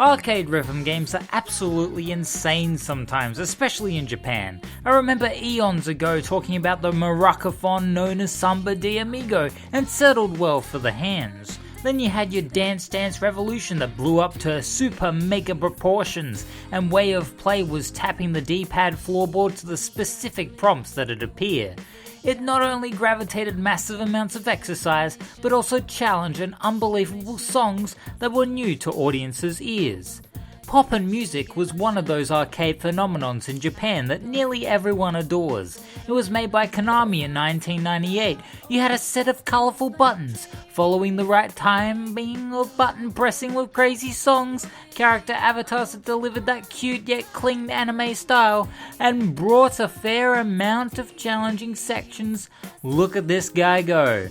Arcade rhythm games are absolutely insane sometimes, especially in Japan. I remember eons ago talking about the maracaphon known as Samba de Amigo and settled well for the hands. Then you had your Dance Dance Revolution that blew up to super mega proportions, and way of play was tapping the D-pad floorboard to the specific prompts that would appear. It not only gravitated massive amounts of exercise, but also challenged and unbelievable songs that were new to audiences' ears. Pop and music was one of those arcade phenomenons in Japan that nearly everyone adores. It was made by Konami in 1998. You had a set of colourful buttons, following the right timing of button pressing with crazy songs, character avatars that delivered that cute yet clean anime style, and brought a fair amount of challenging sections. Look at this guy go.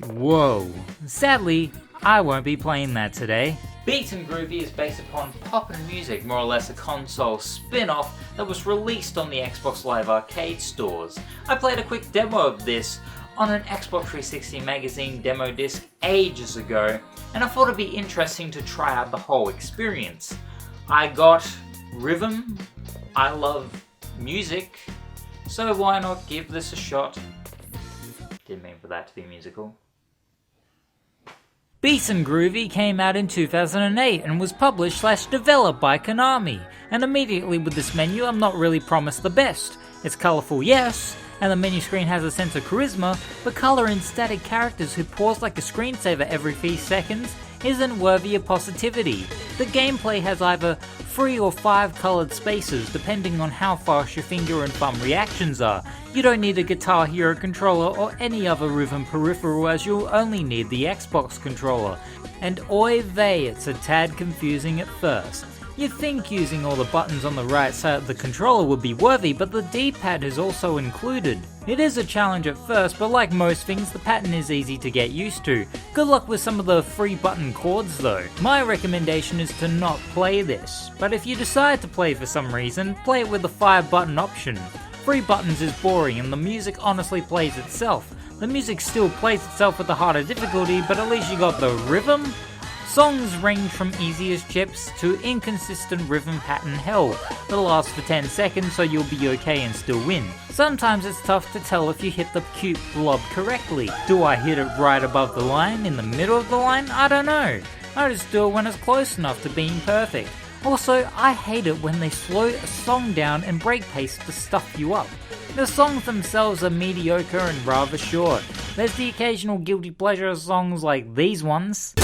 Whoa. Sadly, I won't be playing that today. Beat and Groovy is based upon Pop and Music, more or less a console spin-off that was released on the Xbox Live Arcade stores. I played a quick demo of this on an Xbox 360 magazine demo disc ages ago, and I thought it'd be interesting to try out the whole experience. I got rhythm, I love music, so why not give this a shot? Didn't mean for that to be musical. Beat and Groovy came out in 2008 and was published/developed by Konami, and immediately with this menu I'm not really promised the best. It's colourful, yes, and the menu screen has a sense of charisma, but colour in static characters who pause like a screensaver every few seconds isn't worthy of positivity. The gameplay has either 3 or 5 coloured spaces depending on how fast your finger and thumb reactions are. You don't need a Guitar Hero controller or any other rhythm peripheral, as you'll only need the Xbox controller. And oy vey, it's a tad confusing at first. You'd think using all the buttons on the right side of the controller would be worthy, but the D-pad is also included. It is a challenge at first, but like most things, the pattern is easy to get used to. Good luck with some of the 3-button chords though. My recommendation is to not play this, but if you decide to play for some reason, play it with the 5-button option. 3 buttons is boring and the music honestly plays itself. The music still plays itself with the harder difficulty, but at least you got the rhythm. Songs range from easy as chips to inconsistent rhythm pattern hell that lasts for 10 seconds, so you'll be okay and still win. Sometimes it's tough to tell if you hit the cute blob correctly. Do I hit it right above the line, in the middle of the line? I don't know. I just do it when it's close enough to being perfect. Also, I hate it when they slow a song down and break pace to stuff you up. The songs themselves are mediocre and rather short. There's the occasional guilty pleasure songs like these ones.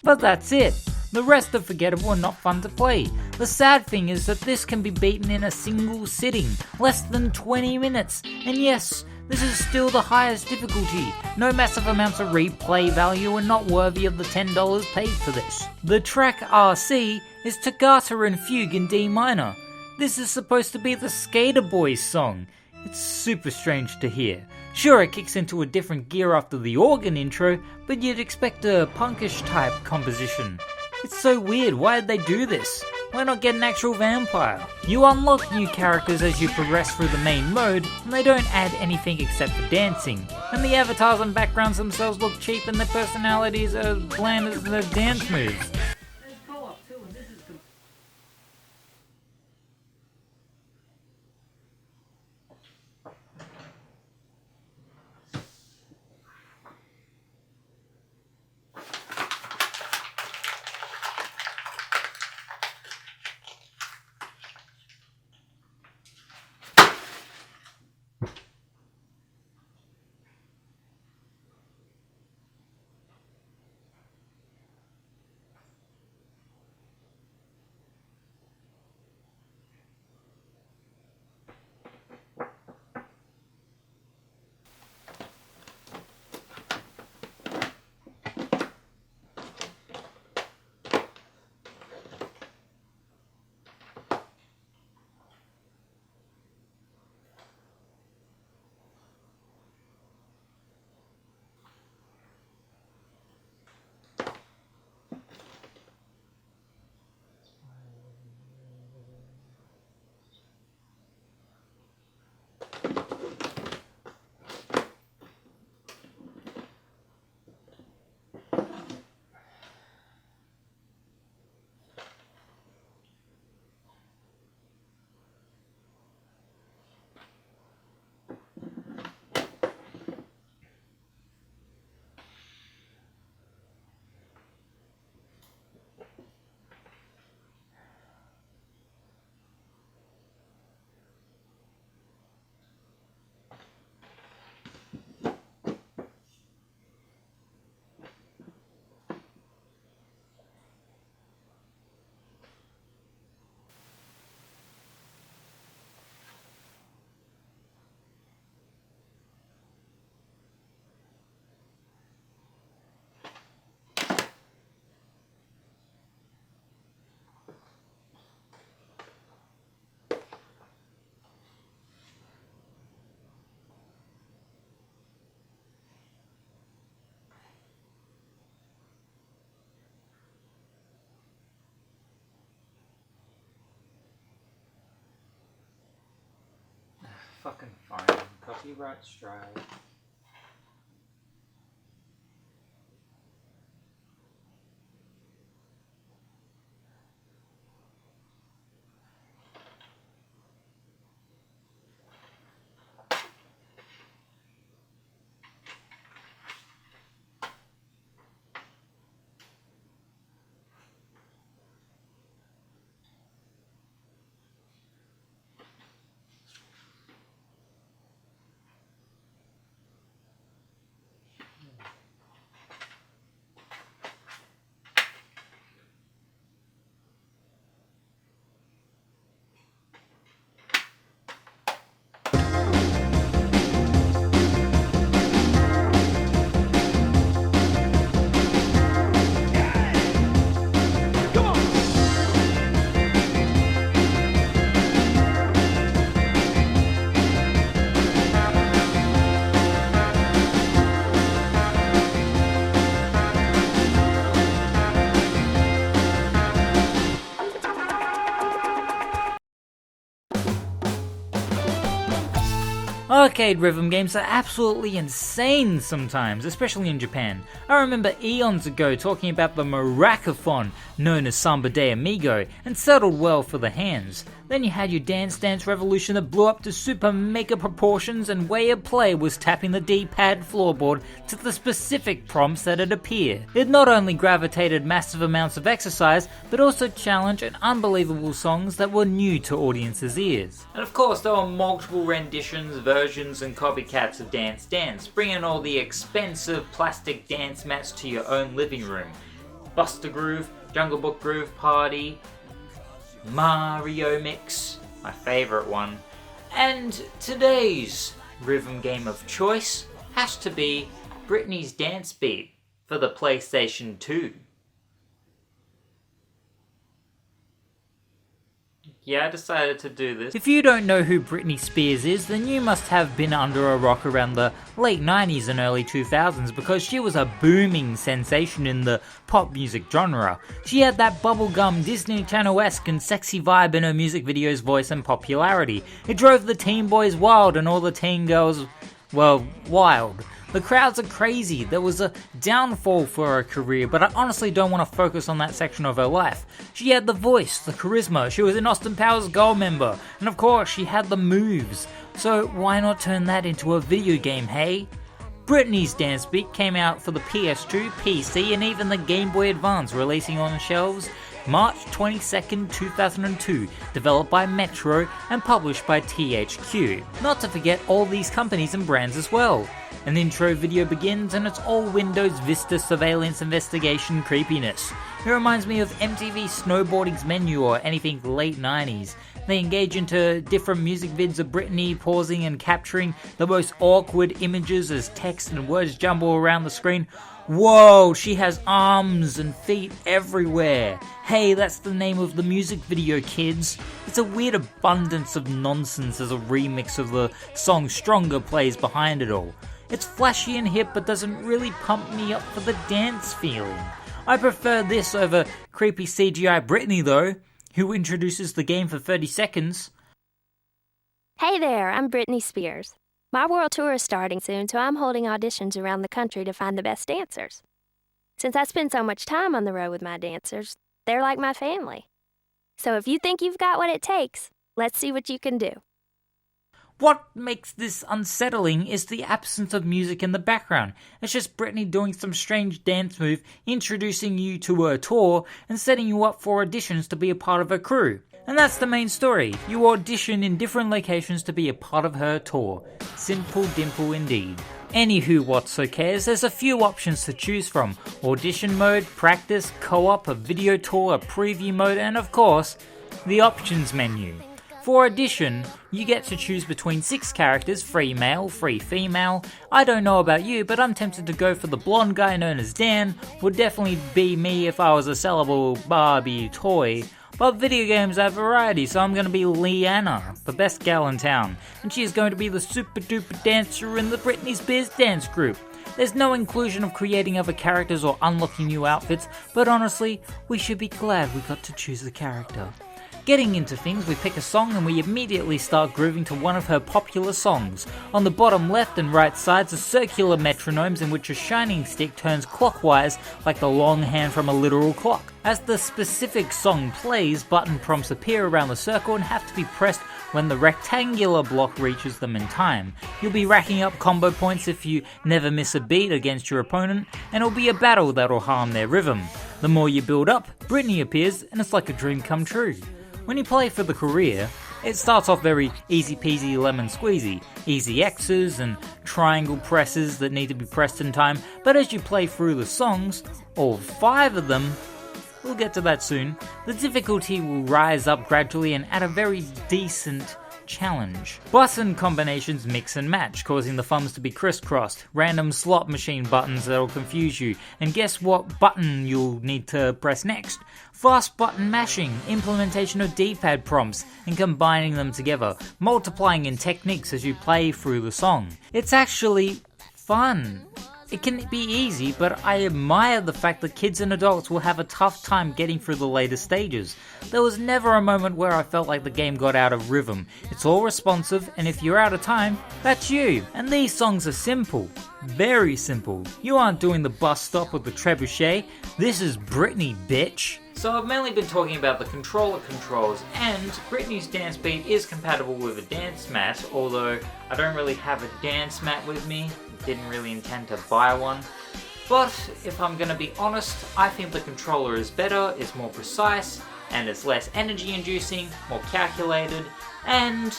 But that's it. The rest are forgettable and not fun to play. The sad thing is that this can be beaten in a single sitting, less than 20 minutes. And yes, this is still the highest difficulty. No massive amounts of replay value and not worthy of the $10 paid for this. The track RC is Toccata and Fugue in D minor. This is supposed to be the Skater Boys song. It's super strange to hear. Sure, it kicks into a different gear after the organ intro, but you'd expect a punkish type composition. It's so weird, why did they do this? Why not get an actual vampire? You unlock new characters as you progress through the main mode, and they don't add anything except for dancing. And the avatars and backgrounds themselves look cheap and their personalities are as bland as their dance moves. Fucking fine. Copyright strike. Arcade rhythm games are absolutely insane sometimes, especially in Japan. I remember eons ago talking about the Maracathon, known as Samba de Amigo, and settled well for the hands. Then you had your Dance Dance Revolution that blew up to super mega proportions, and way of play was tapping the D-pad floorboard to the specific prompts that had appeared. It not only gravitated massive amounts of exercise, but also challenged and unbelievable songs that were new to audiences' ears. And of course there were multiple renditions, versions and copycats of Dance Dance, bringing all the expensive plastic dance mats to your own living room. Buster Groove, Jungle Book Groove Party, Mario Mix, my favourite one, and today's rhythm game of choice has to be Britney's Dance Beat for the PlayStation 2. Yeah, I decided to do this. If you don't know who Britney Spears is, then you must have been under a rock around the late 90s and early 2000s, because she was a booming sensation in the pop music genre. She had that bubblegum Disney Channel-esque and sexy vibe in her music videos, voice and popularity. It drove the teen boys wild and all the teen girls, well, wild. The crowds are crazy. There was a downfall for her career, but I honestly don't want to focus on that section of her life. She had the voice, the charisma, she was an Austin Powers Goldmember, and of course she had the moves. So why not turn that into a video game, hey? Britney's Dance Beat came out for the PS2, PC, and even the Game Boy Advance, releasing on shelves March 22nd, 2002, developed by Metro and published by THQ. Not to forget all these companies and brands as well. An intro video begins and it's all Windows Vista surveillance investigation creepiness. It reminds me of MTV Snowboarding's Menu or anything late 90s. They engage into different music vids of Britney pausing and capturing the most awkward images as text and words jumble around the screen. Whoa, she has arms and feet everywhere. Hey, that's the name of the music video, kids. It's a weird abundance of nonsense as a remix of the song Stronger plays behind it all. It's flashy and hip, but doesn't really pump me up for the dance feeling. I prefer this over creepy CGI Britney though, who introduces the game for 30 seconds. Hey there, I'm Britney Spears. My world tour is starting soon, so I'm holding auditions around the country to find the best dancers. Since I spend so much time on the road with my dancers, they're like my family. So if you think you've got what it takes, let's see what you can do. What makes this unsettling is the absence of music in the background. It's just Britney doing some strange dance move, introducing you to her tour, and setting you up for auditions to be a part of her crew. And that's the main story. You audition in different locations to be a part of her tour. Simple dimple indeed. Anywho, what so cares, there's a few options to choose from. Audition mode, practice, co-op, a video tour, a preview mode, and of course, the options menu. For audition, you get to choose between 6 characters, 3 male, 3 female. I don't know about you, but I'm tempted to go for the blonde guy known as Dan. Would definitely be me if I was a sellable Barbie toy. But video games have variety, so I'm going to be Leanna, the best gal in town. And she is going to be the super duper dancer in the Britney Spears dance group. There's no inclusion of creating other characters or unlocking new outfits, but honestly, we should be glad we got to choose the character. Getting into things, we pick a song and we immediately start grooving to one of her popular songs. On the bottom left and right sides are circular metronomes in which a shining stick turns clockwise like the long hand from a literal clock. As the specific song plays, button prompts appear around the circle and have to be pressed when the rectangular block reaches them in time. You'll be racking up combo points if you never miss a beat against your opponent, and it'll be a battle that'll harm their rhythm. The more you build up, Britney appears and it's like a dream come true. When you play for the career, it starts off very easy peasy lemon squeezy, easy X's and triangle presses that need to be pressed in time, but as you play through the songs, all 5 of them, we'll get to that soon, the difficulty will rise up gradually and at a very decent challenge. Button combinations mix and match, causing the thumbs to be crisscrossed, random slot machine buttons that'll confuse you, and guess what button you'll need to press next? Fast button mashing, implementation of D-pad prompts, and combining them together, multiplying in techniques as you play through the song. It's actually fun. It can be easy, but I admire the fact that kids and adults will have a tough time getting through the later stages. There was never a moment where I felt like the game got out of rhythm. It's all responsive, and if you're out of time, that's you. And these songs are simple. Very simple. You aren't doing the bus stop with the trebuchet. This is Britney, bitch. So I've mainly been talking about the controller controls, and Britney's dance beat is compatible with a dance mat, although I don't really have a dance mat with me. Didn't really intend to buy one. But if I'm gonna be honest, I think the controller is better, it's more precise, and it's less energy inducing, more calculated, and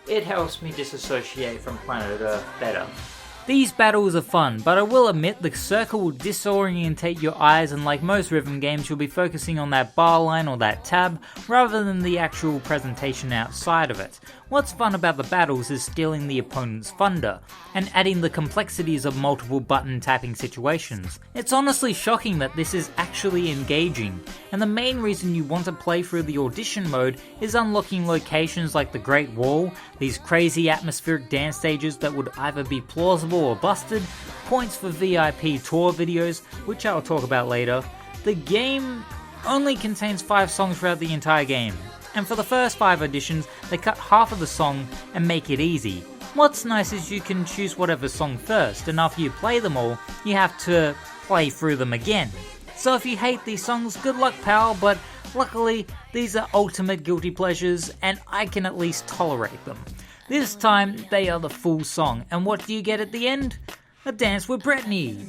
it helps me disassociate from planet Earth better. These battles are fun, but I will admit the circle will disorientate your eyes, and like most rhythm games you'll be focusing on that bar line or that tab rather than the actual presentation outside of it. What's fun about the battles is stealing the opponent's thunder, and adding the complexities of multiple button tapping situations. It's honestly shocking that this is actually engaging, and the main reason you want to play through the audition mode is unlocking locations like the Great Wall, these crazy atmospheric dance stages that would either be plausible or busted, points for VIP tour videos, which I'll talk about later. The game only contains 5 songs throughout the entire game, and for the first 5 editions, they cut half of the song and make it easy. What's nice is you can choose whatever song first, and after you play them all, you have to play through them again. So if you hate these songs, good luck pal, but luckily these are ultimate guilty pleasures and I can at least tolerate them. This time, they are the full song, and what do you get at the end? A dance with Britney!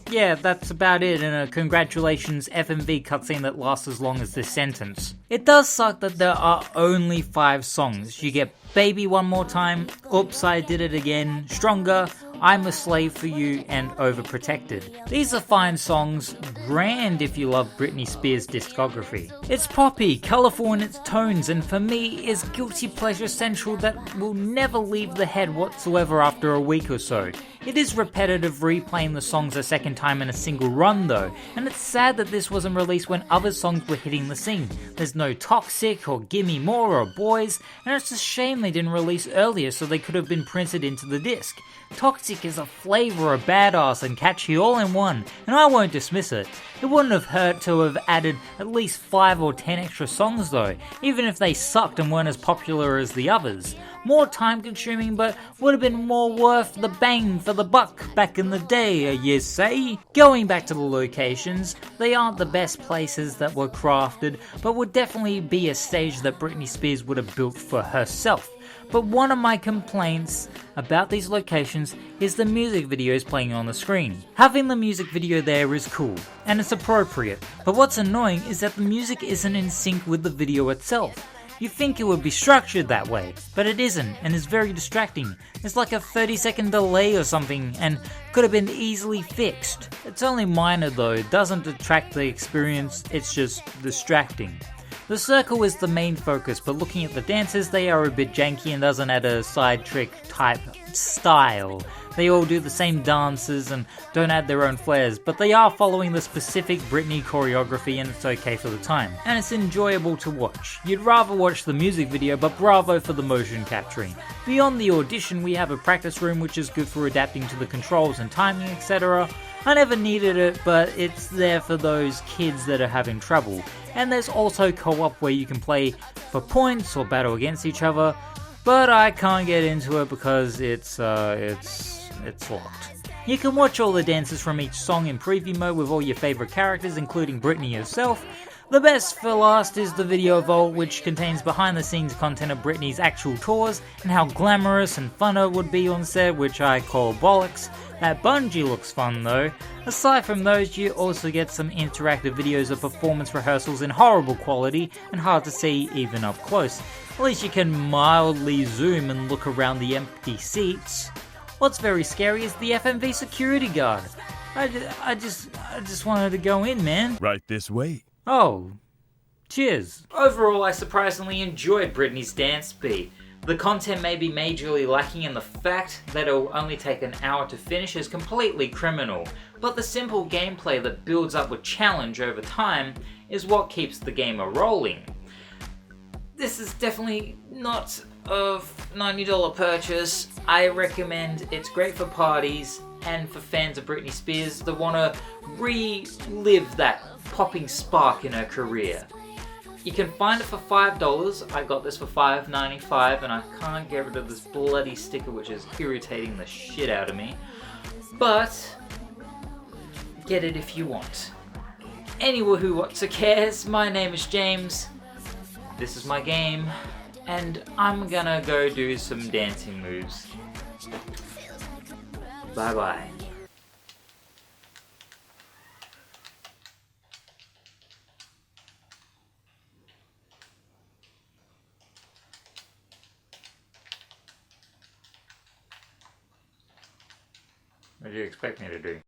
Yeah, that's about it in a congratulations FMV cutscene that lasts as long as this sentence. It does suck that there are only 5 songs. You get Baby One More Time, Oops I Did It Again, Stronger, I'm a Slave for You, and Overprotected. These are fine songs, grand if you love Britney Spears' discography. It's poppy, colourful in its tones, and for me is guilty pleasure central that will never leave the head whatsoever after a week or so. It is repetitive replaying the songs a second time in a single run though, and it's sad that this wasn't released when other songs were hitting the scene. There's no Toxic or Gimme More or Boys, and it's a shame they didn't release earlier so they could have been printed into the disc. Toxic is a flavour of badass and catchy all in one, and I won't dismiss it. It wouldn't have hurt to have added at least 5 or 10 extra songs though, even if they sucked and weren't as popular as the others. More time consuming, but would have been more worth the bang for the buck back in the day, you say? Going back to the locations, they aren't the best places that were crafted, but would definitely be a stage that Britney Spears would have built for herself. But one of my complaints about these locations is the music videos playing on the screen. Having the music video there is cool, and it's appropriate, but what's annoying is that the music isn't in sync with the video itself. You think it would be structured that way, but it isn't, and is very distracting. It's like a 30-second delay or something, and could have been easily fixed. It's only minor though, it doesn't detract the experience, it's just distracting. The circle is the main focus, but looking at the dances, they are a bit janky and doesn't add a side trick type style. They all do the same dances and don't add their own flares, but they are following the specific Britney choreography and it's okay for the time. And it's enjoyable to watch. You'd rather watch the music video, but bravo for the motion capturing. Beyond the audition, we have a practice room which is good for adapting to the controls and timing, etc. I never needed it, but it's there for those kids that are having trouble. And there's also co-op where you can play for points or battle against each other, but I can't get into it because it's locked. You can watch all the dances from each song in preview mode with all your favorite characters, including Britney herself. The best for last is the video vault, which contains behind the scenes content of Britney's actual tours and how glamorous and fun it would be on set, which I call bollocks. That bungee looks fun though. Aside from those, you also get some interactive videos of performance rehearsals in horrible quality and hard to see even up close. At least you can mildly zoom and look around the empty seats. What's very scary is the FMV security guard. I just wanted to go in, man. Right this way. Oh, cheers. Overall, I surprisingly enjoyed Britney's dance beat. The content may be majorly lacking, and the fact that it will only take an hour to finish is completely criminal. But the simple gameplay that builds up with challenge over time is what keeps the game a-rolling. This is definitely not a $90 purchase. I recommend it's great for parties and for fans of Britney Spears that want to relive that popping spark in her career. You can find it for $5. I got this for $5.95 and I can't get rid of this bloody sticker, which is irritating the shit out of me. But get it if you want. Anyway, who what's cares? My name is James. This is my game, and I'm gonna go do some dancing moves. Bye bye. What do you expect me to do?